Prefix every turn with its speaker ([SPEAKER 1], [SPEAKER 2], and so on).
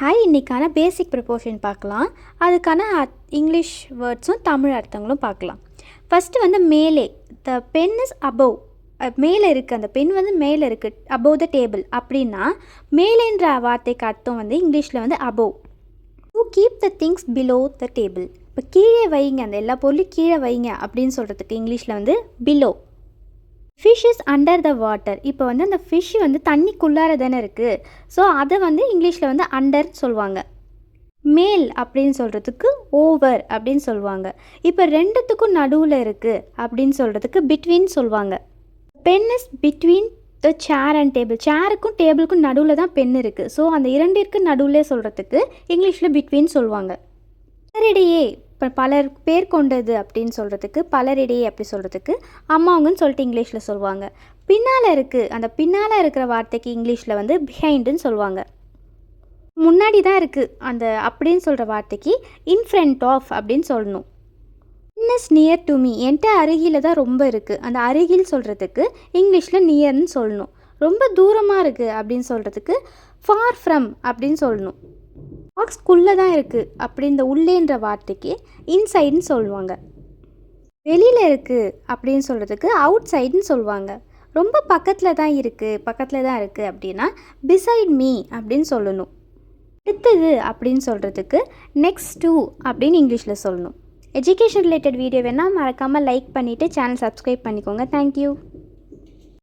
[SPEAKER 1] Hi, இன்றைக்கான பேசிக் proportion பார்க்கலாம். அதுக்கான இங்கிலீஷ் வேர்ட்ஸும் தமிழ் அர்த்தங்களும் பார்க்கலாம். ஃபஸ்ட்டு வந்து மேலே, த பென் இஸ் அபவ், மேலே இருக்குது, அந்த பென் வந்து மேலே இருக்குது, அபவ் த டேபிள் அப்படின்னா மேலேன்ற வார்த்தைக்கு அர்த்தம் வந்து இங்கிலீஷில் வந்து above. To keep the things below the table, இப்போ கீழே வைங்க, அந்த எல்லா பொருளையும் கீழே வைங்க அப்படின்னு சொல்கிறதுக்கு இங்கிலீஷில் வந்து below. Fish is under the water, இப்போ வந்து அந்த ஃபிஷ் வந்து தண்ணிக்குள்ளார தானே இருக்குது, ஸோ அதை வந்து இங்கிலீஷில் வந்து அண்டர் சொல்லுவாங்க. மேல் அப்படின்னு சொல்கிறதுக்கு ஓவர் அப்படின்னு சொல்லுவாங்க. இப்போ ரெண்டுத்துக்கும் நடுவில் இருக்குது அப்படின்னு சொல்கிறதுக்கு பிட்வீன் சொல்லுவாங்க. Pen is between the chair and table, சேருக்கும் டேபிளுக்கும் நடுவில் தான் பென் இருக்குது, ஸோ அந்த இரண்டிற்கு நடுவில் சொல்கிறதுக்கு இங்கிலீஷில் பிட்வீன் சொல்லுவாங்க. பலரிடையே, இப்போ பலர் பேர் கொண்டது அப்படின்னு சொல்கிறதுக்கு பலரிடையே அப்படி சொல்கிறதுக்கு அம்மாவங்கன்னு சொல்லிட்டு இங்கிலீஷில் சொல்லுவாங்க. பின்னால் இருக்குது, அந்த பின்னால் இருக்கிற வார்த்தைக்கு இங்கிலீஷில் வந்து பிஹைண்டுன்னு சொல்லுவாங்க. முன்னாடி தான் இருக்குது அந்த அப்படின்னு சொல்கிற வார்த்தைக்கு இன் ஃப்ரண்ட் ஆஃப் அப்படின்னு சொல்லணும். இஸ் நியர் டு மீ, என்கிட்ட அருகில் தான் ரொம்ப இருக்குது, அந்த அருகில் சொல்கிறதுக்கு இங்கிலீஷில் நியர்னு சொல்லணும். ரொம்ப தூரமாக இருக்குது அப்படின்னு சொல்கிறதுக்கு ஃபார் ஃப்ரம் அப்படின்னு சொல்லணும். பாக்ஸ்குள்ளே தான் இருக்குது அப்படி இந்த உள்ளேன்ற வார்த்தைக்கு இன்சைடுன்னு சொல்லுவாங்க. வெளியில் இருக்குது அப்படின்னு சொல்கிறதுக்கு அவுட் சைடுன்னு சொல்லுவாங்க. ரொம்ப பக்கத்தில் தான் இருக்குது அப்படின்னா பிசைட் மீ அப்படின்னு சொல்லணும். அடுத்தது அப்படின்னு சொல்கிறதுக்கு நெக்ஸ்ட் டு அப்படின்னு இங்கிலீஷில் சொல்லணும். எஜுகேஷன் ரிலேட்டட் வீடியோ வேணால் மறக்காமல் லைக் பண்ணிவிட்டு சேனல் சப்ஸ்கிரைப் பண்ணிக்கோங்க. தேங்க்யூ.